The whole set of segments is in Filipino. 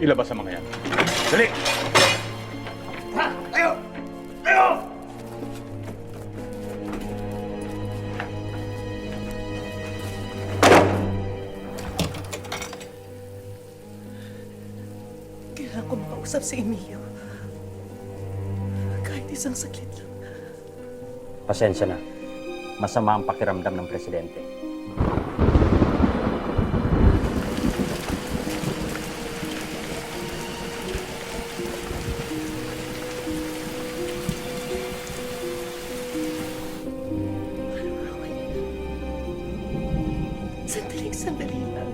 Ilabas ang mga yan. Dali! Ha! Tayo! Tayo! Kailangan ko makausap si Emilio. Kahit isang saglit lang. Pasensya na. Masama ang pakiramdam ng presidente. Sandali lang.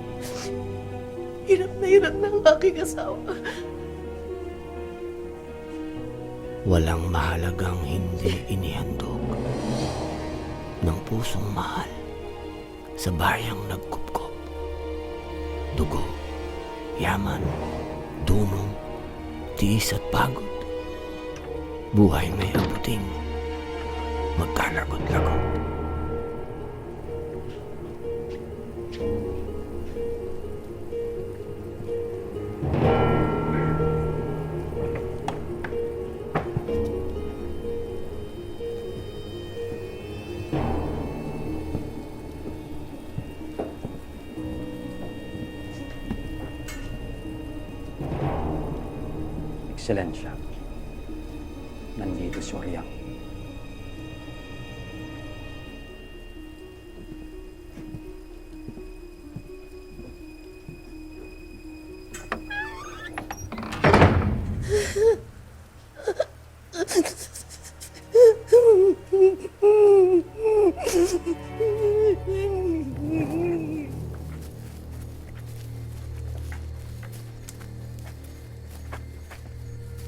Hirap na ang aking asawa. Walang mahalagang hindi inihandog ng pusong mahal sa bayang nagkupkop. Dugo, yaman, dunong, tiis at pagod. Buhay may abuting magkalagot-lagot. Ekscelensya, nandito si Oriang.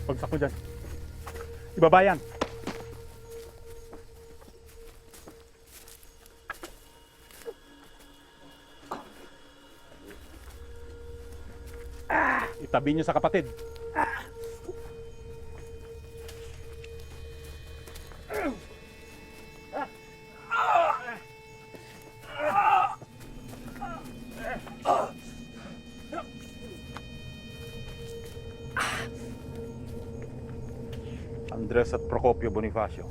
Pagsak mo dyan. Ibabayan. Itabi niyo sa kapatid. Andres at Procopio Bonifacio.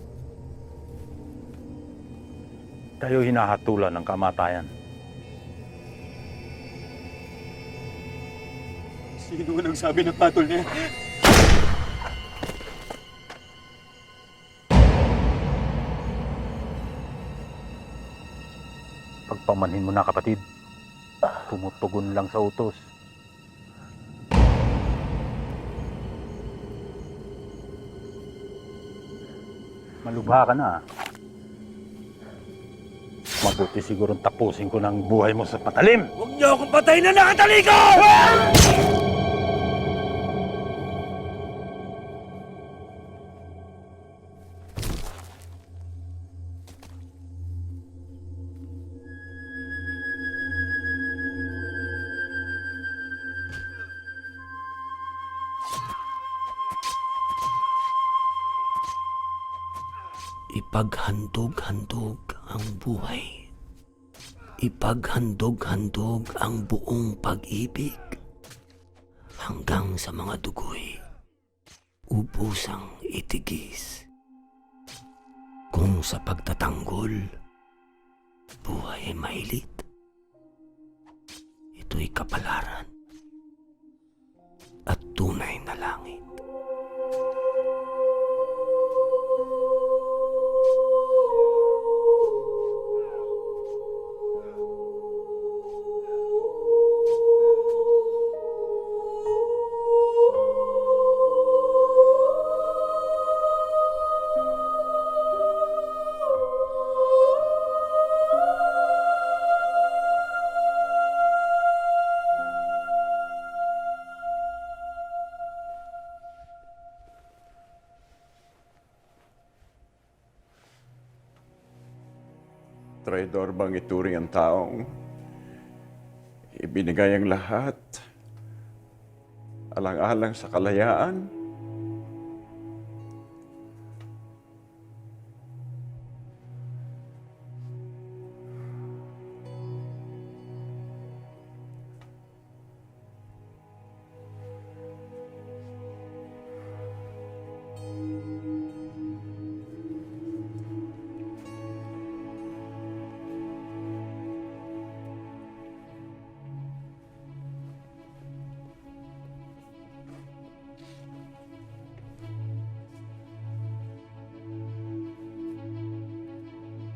Kayo hinahatulan ng kamatayan. Sino ang nagsabi ng patol niya? Pagpamanhin mo na, kapatid. Tumutugon lang sa utos. Malubha ka na. Mabuti siguro tapusin ko ng buhay mo sa patalim. Huwag niyo akong patayin na nakataliko! Ipaghandog-handog ang buhay. Ipaghandog-handog ang buong pag-ibig hanggang sa mga dugoy ubusang itigis. Kung sa pagtatanggol, buhay ay mailit, ito'y kapalaran at tunay na langit. Traidor bang ituring ang taong ibinigay ang lahat alang-alang sa kalayaan?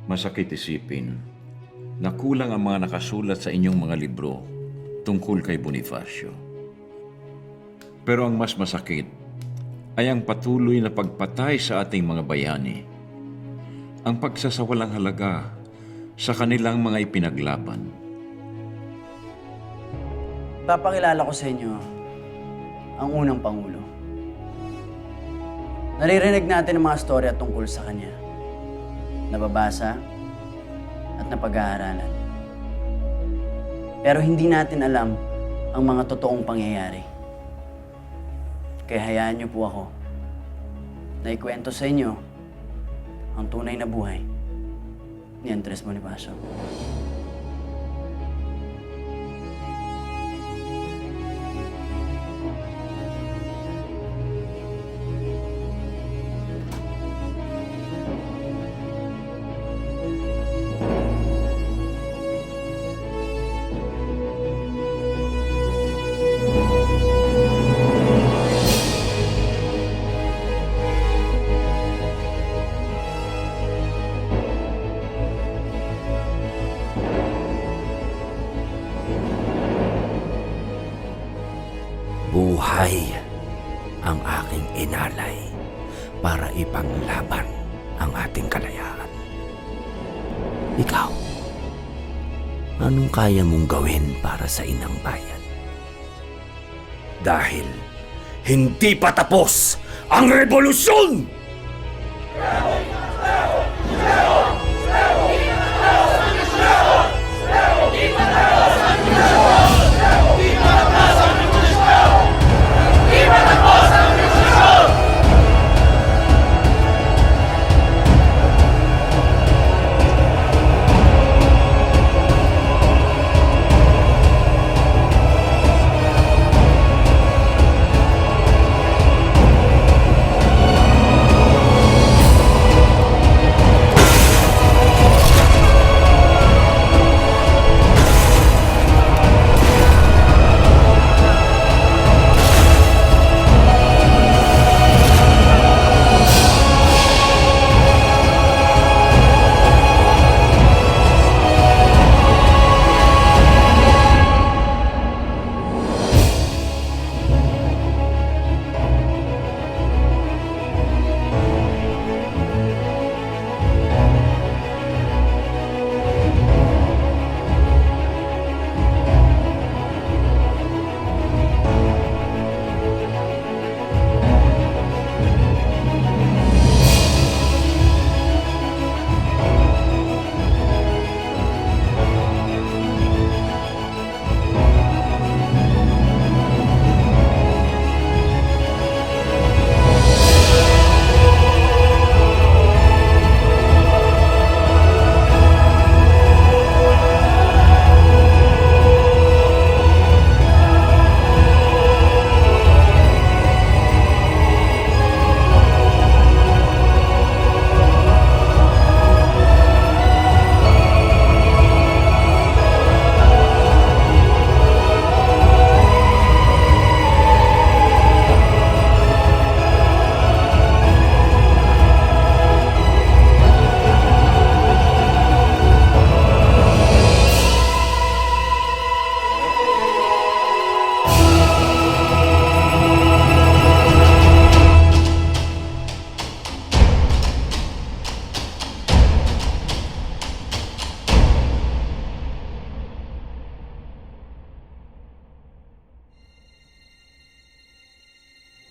Masakit isipin na kulang ang mga nakasulat sa inyong mga libro tungkol kay Bonifacio. Pero ang mas masakit ay ang patuloy na pagpatay sa ating mga bayani, ang pagsasawalang halaga sa kanilang mga ipinaglaban. Papakilala ko sa inyo ang unang Pangulo. Naririnig natin ang mga storya tungkol sa kanya. Nababasa at napag-aaralan. Pero hindi natin alam ang mga totoong pangyayari. Kaya hayaan niyo po ako na ikwento sa inyo ang tunay na buhay ni Andres Bonifacio. Buhay ang aking inalay para ipanglaban ang ating kalayaan. Ikaw, anong kaya mong gawin para sa inang bayan? Dahil hindi pa tapos ang revolusyon!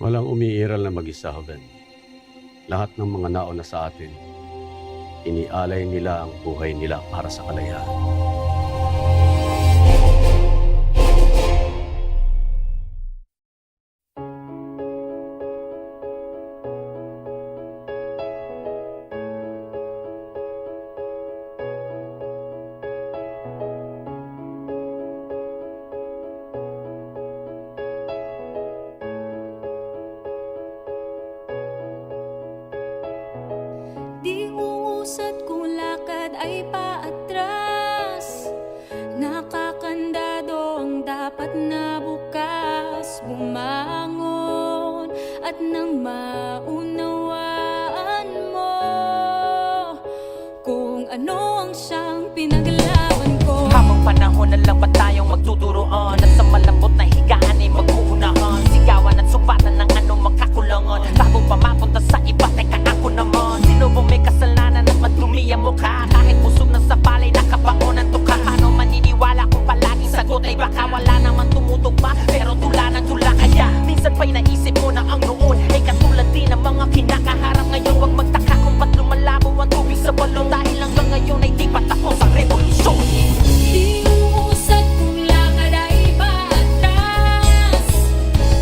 Walang umiiral na mag-isa, Hoven. Lahat ng mga nauna sa atin, inialay nila ang buhay nila para sa kalayaan. Di uusad kung lakad ay paatras. ano ang siyang pinaglaban ko. Habang panahon na lang ba tayong magtuturoan at sa malambot na higaan ay mag-uunahan. Sigawan at sumbatan ng ano magkakulangan bago pa mapunta sa iba, teka ako naman. Sino ba may kasalanan at madumi ang mukha? Kahit busog na sa palay nakabaon ang tuka. Paano maniniwala kung palaging sagot ay baka wala naman tumutugma, pero tula ng tula. Kaya minsan pa'y naisip mo na ang noon ay katulad din ng mga kinakaharap ngayon. Huwag magtaka kung ba't lumalabo ang tubig sa balon, dahil hanggang ngayon ay di pa tapos ang revolusyon. Di uusad kung lakad ay patras,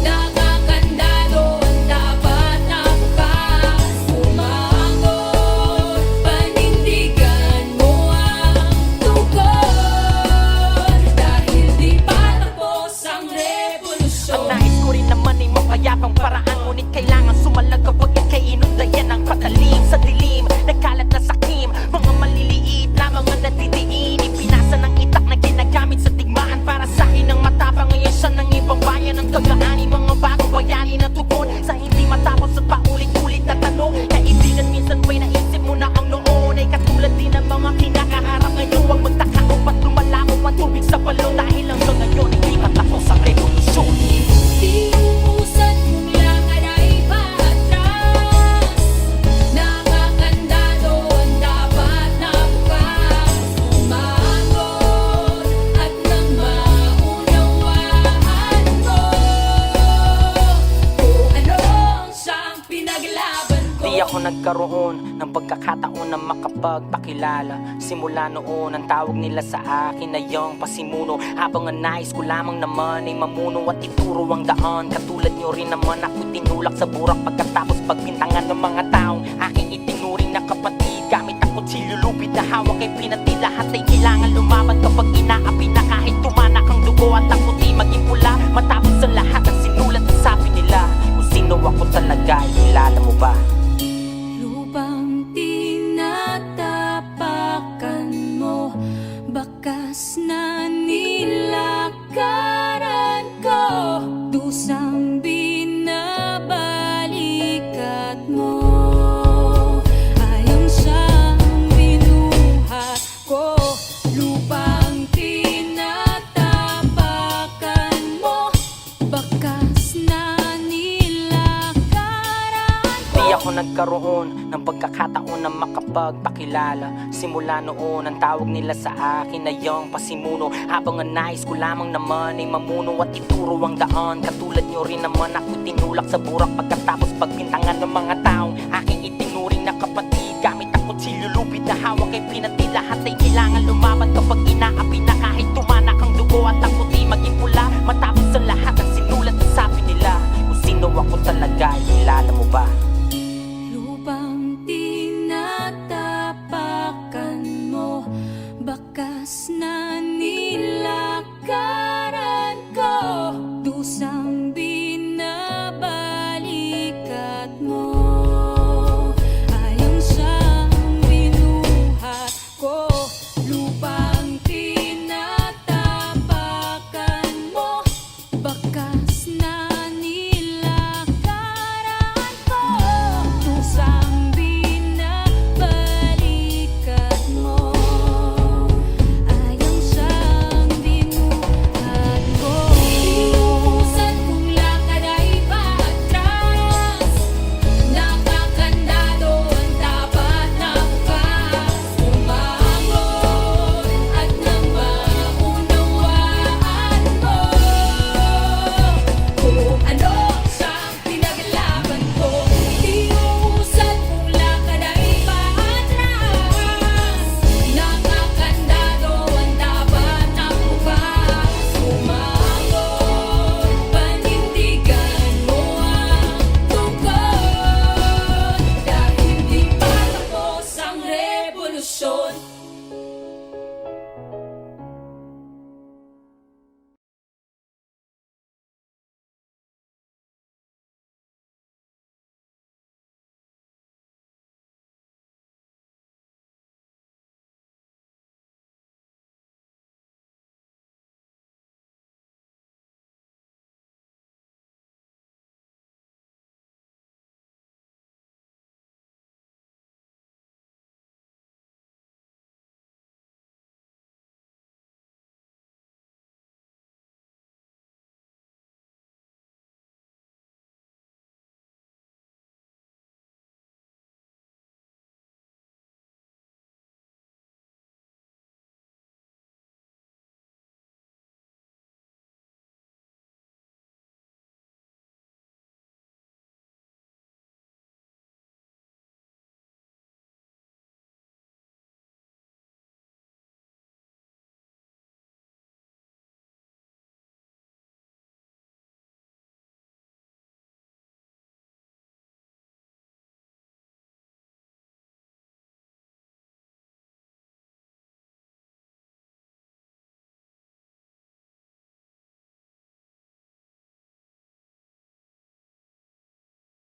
nakakandado ang dapat na bukas. Umangon, panindigan mo ang tugon, dahil di pa tapos ang revolusyon. Ang nais ko rin naman ay mapayapang paraan, ngunit kailangan sumalag kapag ika'y inundayan ng patalim. Sa dilim, nagkalat na sakim, mga maliliit na mga natitiin, ipinasa ng itak na ginagamit sa digmaan para sahin ng matapang. Ngayon siya ng ibang bayan ng tagaani, mga bagong bayani na tugon sa hindi matapos at paulit-ulit na tanong. Kaibigan, minsan ba'y naisip mo na ang noon ay katulad din ng mga kinakaharap ngayon? Huwag magtaka kung ba't lumalamo ang tubig sa balon, dahil hanggang ngayon hindi pa tapos ang revolusyon. Di uusad kung lakad ay patras, nakakandado ang dapat na bukas. Umangon at nang maunawaan ko kung ano ang siyang pinaglaban ko. Di ako nagkaroon ng pagkakataon na makapagpakilala. Simula noon ang tawag nila sa akin ay yung pasimuno. Habang ang nais ko lamang naman ay mamuno at ituro ang daan. Katulad nyo rin naman ako tinulak sa burak, pagkatapos pagbintangan ng mga taong aking itinuring na kapatid. Gamit ang kutsilyo lupit na hawak ay pinati, lahat ay kailangan lumaban kapag inaapi na. Kahit tumanak ang dugo at ang puti maging pula, matapos ang lahat ang sinulat at sabi nila. Kung sino ako talaga, kilala mo ba? Lupang tinatapakan mo, bakas na nilakaran ko, dusang binabalikat mo, ayong siyang binuhat ko. Lupang tinatapakan mo, bakas na nilakaran ko. Di ako nagkaroon ng pagkakataon na makapagpakilala. Simula noon ang tawag nila sa akin ay yung pasimuno. Habang ang nais ko lamang naman ay mamuno at ituro ang daan. Katulad nyo rin naman ako tinulak sa burak, pagkatapos pagbintangan ng mga taong aking itinuring na kapatid. Gamit ang kutsilyo lupit na hawak ay pinati, lahat ay